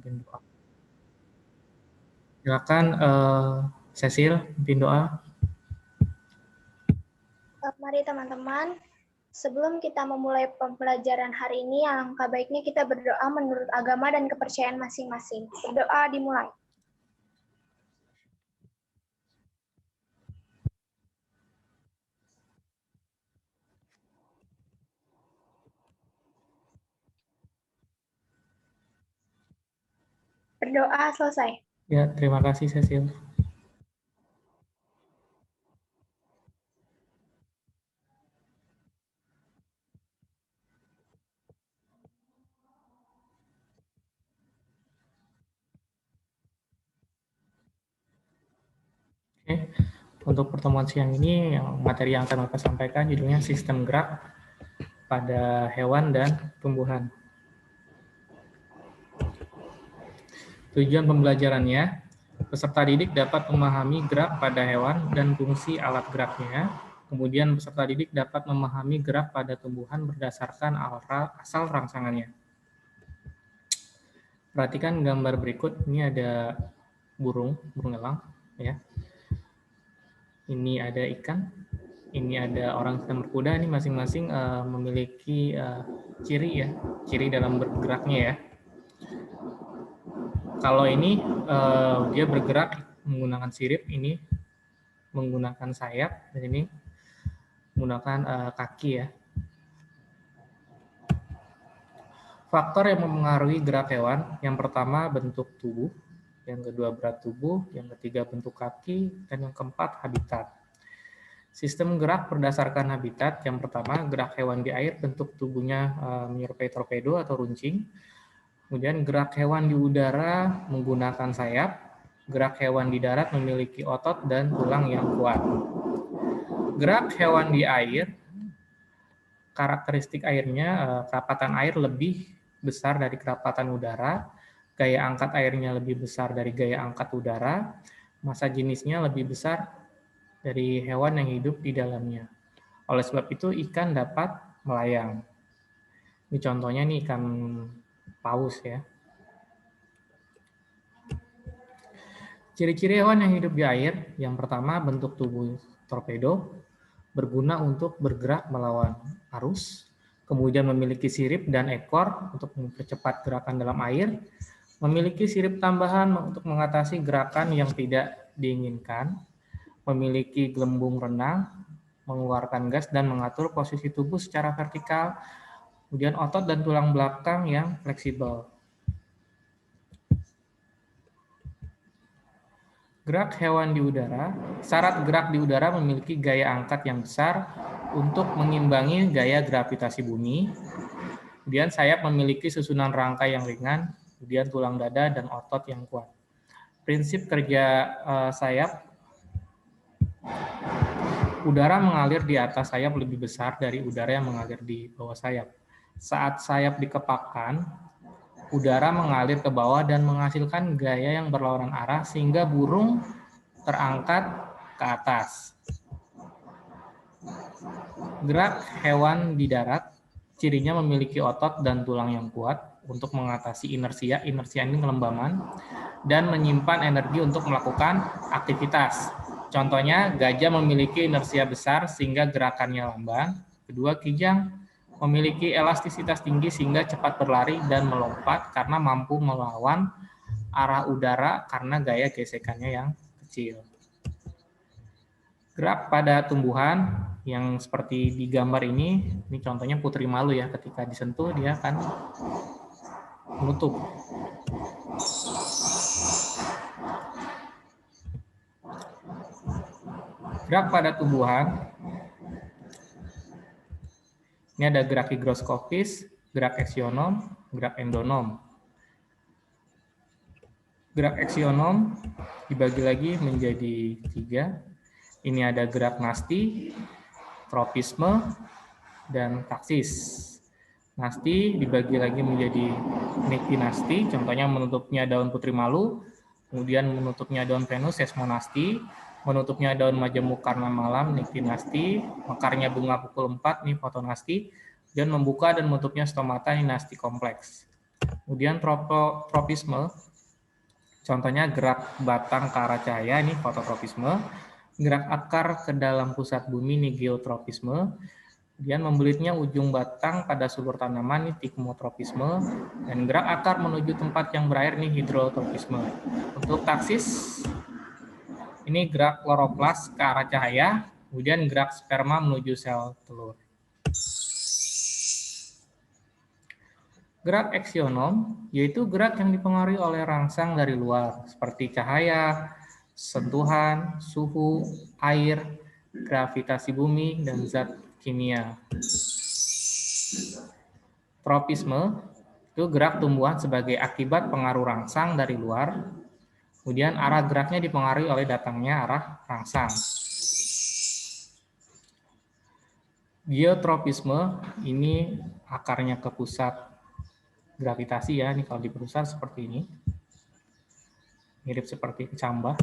pimpin doa. Silakan Cecil, pimpin doa. Mari teman-teman, sebelum kita memulai pembelajaran hari ini, alangkah baiknya kita berdoa menurut agama dan kepercayaan masing-masing. Berdoa dimulai. Berdoa selesai. Ya, terima kasih Cecil. Oke, untuk pertemuan siang ini, materi yang akan Bapak sampaikan judulnya Sistem Gerak pada Hewan dan Tumbuhan. Tujuan pembelajarannya, peserta didik dapat memahami gerak pada hewan dan fungsi alat geraknya. Kemudian peserta didik dapat memahami gerak pada tumbuhan berdasarkan asal rangsangannya. Perhatikan gambar berikut, ini ada burung elang, ya. Ini ada ikan, ini ada orang sedang berkuda, ini masing-masing memiliki ciri dalam bergeraknya ya. Kalau ini dia bergerak menggunakan sirip, ini menggunakan sayap, dan ini menggunakan kaki ya. Faktor yang mempengaruhi gerak hewan, yang pertama bentuk tubuh, yang kedua berat tubuh, yang ketiga bentuk kaki, dan yang keempat habitat. Sistem gerak berdasarkan habitat, yang pertama gerak hewan di air, bentuk tubuhnya menyerupai torpedo atau runcing. Kemudian gerak hewan di udara menggunakan sayap, gerak hewan di darat memiliki otot dan tulang yang kuat. Gerak hewan di air, karakteristik airnya, kerapatan air lebih besar dari kerapatan udara, gaya angkat airnya lebih besar dari gaya angkat udara, massa jenisnya lebih besar dari hewan yang hidup di dalamnya. Oleh sebab itu, ikan dapat melayang. Ini contohnya nih ikan paus ya. Ciri-ciri hewan yang hidup di air, yang pertama bentuk tubuh torpedo, berguna untuk bergerak melawan arus, kemudian memiliki sirip dan ekor untuk mempercepat gerakan dalam air, memiliki sirip tambahan untuk mengatasi gerakan yang tidak diinginkan, memiliki gelembung renang, mengeluarkan gas dan mengatur posisi tubuh secara vertikal, kemudian otot dan tulang belakang yang fleksibel. Gerak hewan di udara, syarat gerak di udara memiliki gaya angkat yang besar untuk mengimbangi gaya gravitasi bumi. Kemudian sayap memiliki susunan rangkai yang ringan, kemudian tulang dada dan otot yang kuat. Prinsip kerja sayap, udara mengalir di atas sayap lebih besar dari udara yang mengalir di bawah sayap. Saat sayap dikepakkan, udara mengalir ke bawah dan menghasilkan gaya yang berlawanan arah sehingga burung terangkat ke atas. Gerak hewan di darat, cirinya memiliki otot dan tulang yang kuat untuk mengatasi inersia. Inersia ini kelembaman dan menyimpan energi untuk melakukan aktivitas. Contohnya, gajah memiliki inersia besar sehingga gerakannya lamban. Kedua, kijang memiliki elastisitas tinggi sehingga cepat berlari dan melompat karena mampu melawan arah udara karena gaya gesekannya yang kecil. Gerak pada tumbuhan yang seperti di gambar ini contohnya putri malu ya, ketika disentuh dia akan menutup. Gerak pada tumbuhan, ini ada gerak higroskopis, gerak eksionom, gerak endonom. Gerak eksionom dibagi lagi menjadi 3. Ini ada gerak nasti, tropisme, dan taksis. Nasti dibagi lagi menjadi nektinasti, contohnya menutupnya daun putri malu, kemudian menutupnya daun venus, sesmonasti, menutupnya daun majemuk karena malam, nektinasti, mekarnya bunga pukul 4, nih fotonasti, dan membuka dan menutupnya stomata, ini nasti kompleks. Kemudian tropisme, contohnya gerak batang ke arah cahaya, ini fototropisme. Gerak akar ke dalam pusat bumi, ini geotropisme. Kemudian membelitnya ujung batang pada subur tanaman, ini tikmotropisme. Dan gerak akar menuju tempat yang berair, ini hidrotropisme. Untuk taksis, ini gerak kloroplas ke arah cahaya, kemudian gerak sperma menuju sel telur. Gerak eksionom, yaitu gerak yang dipengaruhi oleh rangsang dari luar, seperti cahaya, sentuhan, suhu, air, gravitasi bumi, dan zat kimia. Tropisme, itu gerak tumbuhan sebagai akibat pengaruh rangsang dari luar, kemudian arah geraknya dipengaruhi oleh datangnya arah rangsang. Geotropisme, ini akarnya ke pusat gravitasi ya, ini kalau di pusat seperti ini. Mirip seperti kecambah.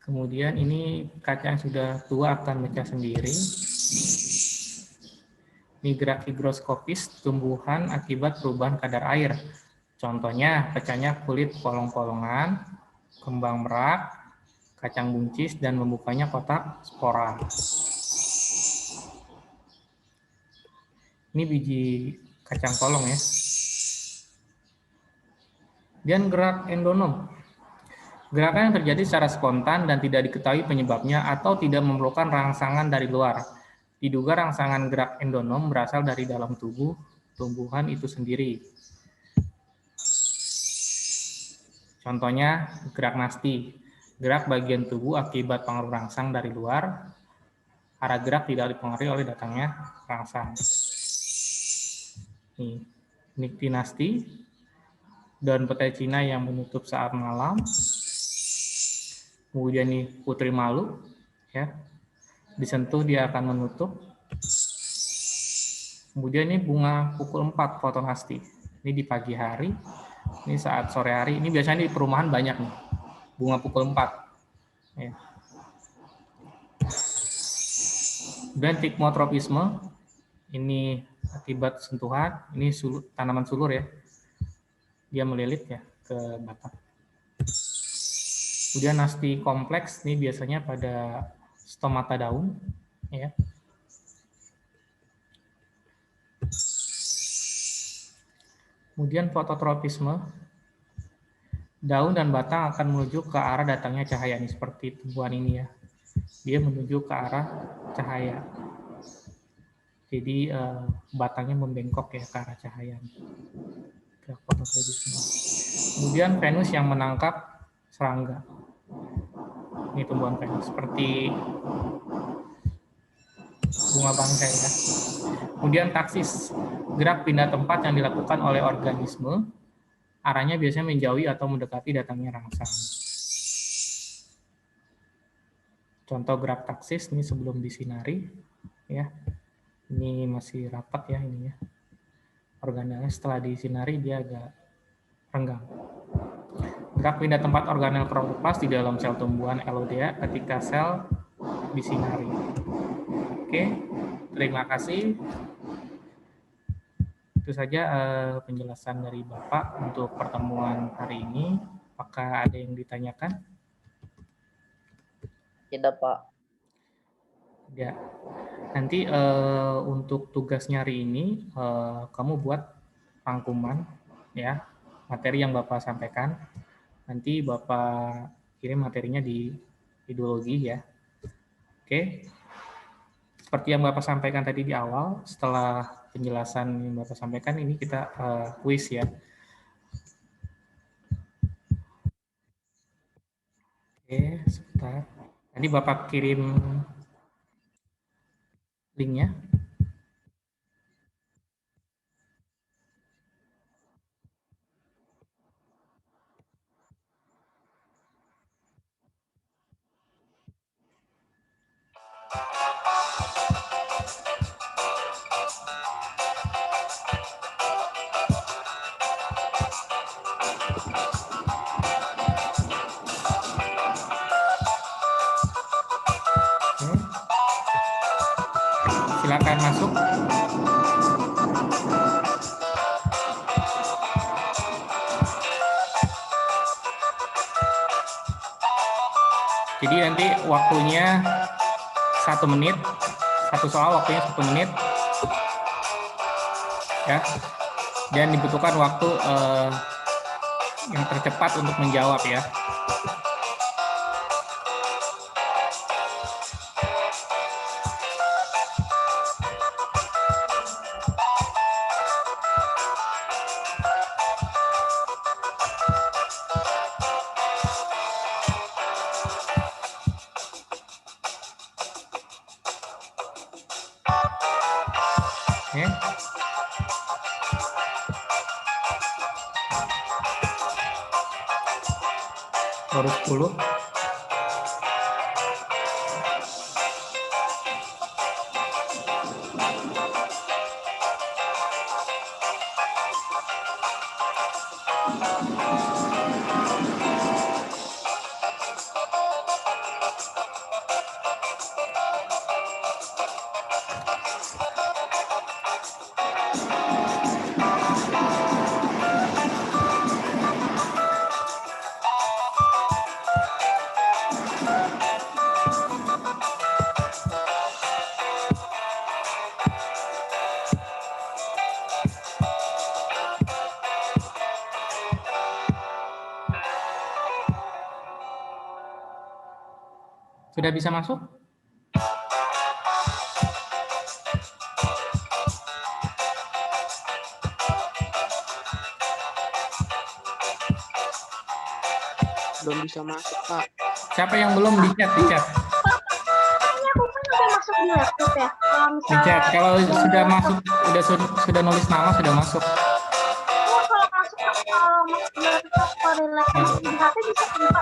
Kemudian ini kaca yang sudah tua akan mecah sendiri. Ini gerak higroskopis tumbuhan akibat perubahan kadar air. Contohnya pecahnya kulit polong-polongan, kembang merak, kacang buncis, dan membukanya kotak spora. Ini biji kacang polong ya. Dan gerak endonom. Gerakan yang terjadi secara spontan dan tidak diketahui penyebabnya atau tidak memerlukan rangsangan dari luar. Diduga rangsangan gerak endonom berasal dari dalam tubuh tumbuhan itu sendiri. Contohnya gerak nasti. Gerak bagian tubuh akibat pengaruh rangsang dari luar. Arah gerak tidak dipengaruhi oleh datangnya rangsang. Ini niktinasti, daun petai Cina yang menutup saat malam. Kemudian ini putri malu, ya, disentuh dia akan menutup. Kemudian ini bunga pukul 4 fotonasti. Ini di pagi hari, ini saat sore hari. Ini biasanya di perumahan banyak nih, bunga pukul 4. Ya. Dan tikmotropisme, ini akibat sentuhan, ini tanaman sulur ya, dia melilit ya ke batang. Kemudian nasti kompleks, ini biasanya pada stomata daun, ya. Kemudian fototropisme, daun dan batang akan menuju ke arah datangnya cahaya, ini seperti tumbuhan ini ya, dia menuju ke arah cahaya. Jadi batangnya membengkok ya ke arah cahaya. Kemudian Venus yang menangkap serangga. Ini tumbuhan Venus seperti bunga bangkai ya. Kemudian taksis, gerak pindah tempat yang dilakukan oleh organisme, arahnya biasanya menjauhi atau mendekati datangnya rangsang. Contoh gerak taksis ini sebelum disinari ya. Ini masih rapat ya ini ya. Organelnya setelah disinari dia agak renggang. Gerak pindah tempat organel kloroplas di dalam sel tumbuhan Elodea ketika sel disinari. Oke, terima kasih. Itu saja penjelasan dari Bapak untuk pertemuan hari ini. Apakah ada yang ditanyakan? Tidak, Pak. Ya. Nanti untuk tugasnya hari ini kamu buat rangkuman ya materi yang Bapak sampaikan. Nanti Bapak kirim materinya di ideologi ya. Oke. Seperti yang Bapak sampaikan tadi di awal, setelah penjelasan yang Bapak sampaikan ini kita kuis ya. Oke, sebentar. Nanti Bapak kirim linknya. Silakan masuk. Jadi nanti waktunya 1 menit, satu soal waktunya 1 menit, ya. Dan dibutuhkan waktu yang tercepat untuk menjawab ya. Oke. Baru 10. Sudah bisa masuk? Belum bisa masuk, Pak. Siapa yang belum di chat? Di chat. Ini aku kan udah masuk di laptop ya. Kalau Di misalnya chat. Kalau sudah masuk, sudah nulis nama sudah masuk. kalau masuk di laptop, kalau di HP bisa buka